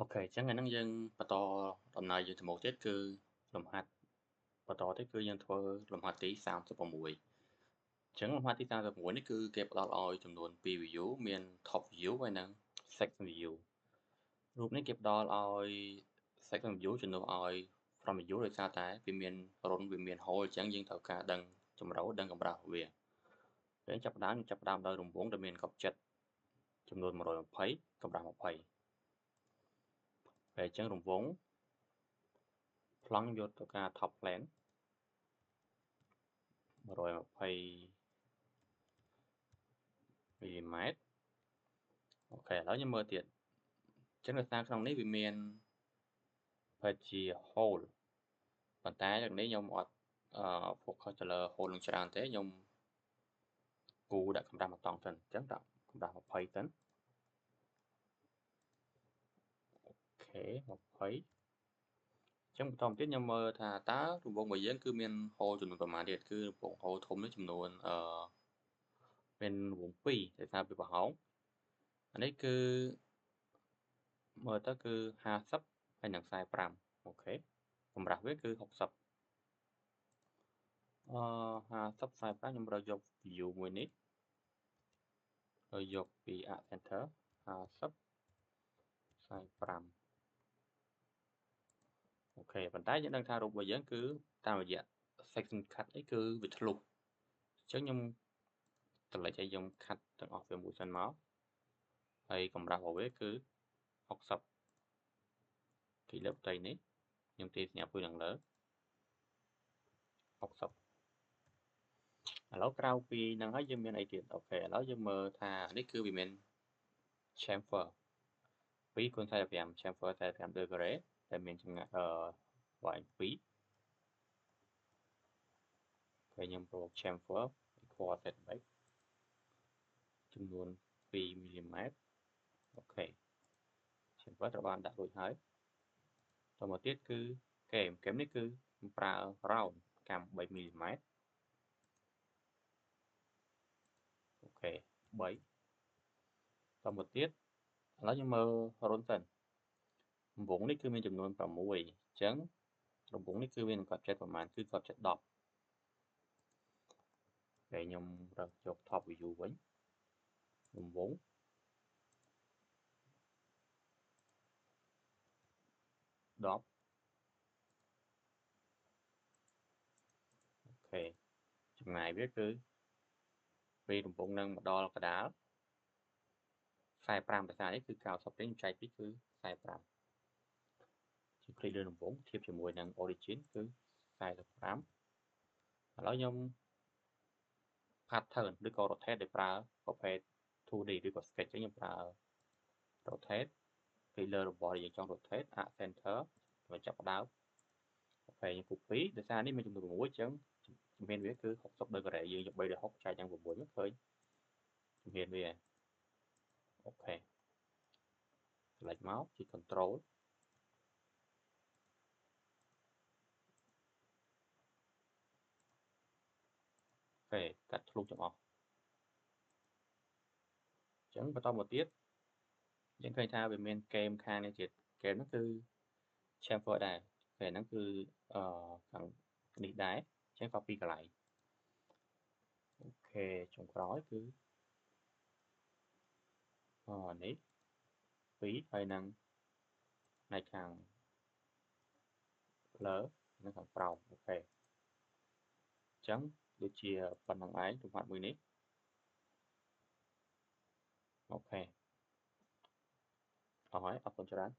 អូខេ អញ្ចឹងថ្ងៃហ្នឹងយើងបន្តដំណើរយើងទៅមុខទៀតគឺលំហាត់បន្តទៀតគឺយើងធ្វើលំហាត់ទី36អញ្ចឹងលំហាត់ទី36នេះគឺគេផ្ដល់ឲ្យចំនួន2 view មាន top view ហើយនិង second view រូបនេះគេផ្ដល់ឲ្យ second view ជំនួសឲ្យ front view ដោយសារតែវាមានរុនវាមាន hole អញ្ចឹងយើងត្រូវការដឹងជម្រៅដឹងកម្រាស់របស់វាពេលចាប់ផ្ដើមយើងចាប់ផ្ដើមដោយរង្វង់ដែលមានកប់ចិត្តចំនួន120កម្រាស់20ហើយអញ្ចឹងរង្វង់ប្លង់យកទៅការ top plan 120មីលីម៉ែត្រអូខេឥឡូវខ្ញុំមើលទៀតអញ្ចឹងដោយសារក្នុងនេះវាមានប្រហែលជា hole ប៉ុន្តែទាំងនេះខ្ញុំអត់focus ទៅលើ hole នឹងច្រើនទេខ្ញុំគូដាក់កម្រាស់មកតង់សិនអញ្ចឹងដាក់កម្រាស់20សិនអូខេ20អញ្ចឹងបន្តមកទៀតខ្ញុំមើលថាតើរង្វង់របស់យើងគឺមាន hole ចំនួនប៉ុន្មានទៀតគឺរង្វង់ hole ធំនេះចំនួនមានរង្វង់2ដោយសារវាប្រហោងអានេះគឺមើលទៅគឺ50ហើយនិង45អូខេកម្រាស់វាគឺ6050 45ខ្ញុំរើសយក view មួយនេះហើយយកពី Arc Center 50 45អូខេប៉ុន្តែយើងដឹងថារូបរបស់យើងគឺតាមរយៈ section cut នេះគឺវាធ្លុះអញ្ចឹងខ្ញុំតម្លេចឲ្យខ្ញុំ cut ទាំងអស់វាមួយសិនមកហើយកម្រាស់របស់វាគឺ60ពីលើផ្ទៃនេះខ្ញុំទាញសញ្ញាមួយខាងលើ60ឥឡូវក្រៅពីហ្នឹងហើយយើងមានអីទៀតអូខេឥឡូវយើងមើលថានេះគឺវាមាន chamfer 2 × 45 chamfer 45 degree ដែលមានចម្ងាយy 2ហើយខ្ញុំប្រមូល chamfer equal setback ចំនួន2មីលីម៉ែត្រអូខេ chamfer ត្រូវបានដាក់រួចហើយតមកទៀតគឺកេមនេះគឺខ្ញុំប្រើ round កម្ម3មីលីម៉ែត្រអូខេ3តមកទៀតឥឡូវយើងមើលរុនសិនរង្វង់នេះគឺមានចំនួន6អញ្ចឹងរង្វង់នេះគឺវានឹងកត់ចិត្តប្រមាណគឺកត់ចិត្ត10ហើយខ្ញុំរើសយក top view វិញរង្វង់10អូខេចម្ងាយវាគឺពីរង្វង់នឹងមកដល់កណ្ដាល45ភាសានេះគឺ90ទេខ្ញុំចែកពីគឺ45ខ្ញុំคลิกលើរង្វង់ធៀបជាមួយនឹង origin គឺ45ឥឡូវខ្ញុំ pattern ឬក៏ rotate ដោយប្រើប្រភេទ 2D ឬក៏ sketch ខ្ញុំប្រើ rotate ពីលើរបស់ដែលយើងចង់ rotate Arc Center ហើយចាប់ផ្ដើមអូខេខ្ញុំគូពីដោយសារនេះមានចំនួន6អញ្ចឹងជំហានវាគឺ60 degree យើងយក3ដល់6ចែកយ៉ាង6មកឃើញជំហានវាអូខេ select មកជា control អូខេកាត់ធ្លុះទាំងអស់អញ្ចឹងបន្តមកទៀតយើងឃើញថាវាមាន game ខាងនេះទៀត game ហ្នឹងគឺ chamfer ដែរពេលហ្នឹងគឺខាងនេះដែរអញ្ចឹងក៏ពីរកន្លែងអូខេចុងក្រោយគឺនេះ2ហើយនឹងផ្នែកខាងលើនិងខាងក្រោមអូខេអញ្ចឹងដូចជាប៉ុណ្្នឹងឯងលំហាត់មួយនេះអូខេអស់ហើយអរគុណច្រើន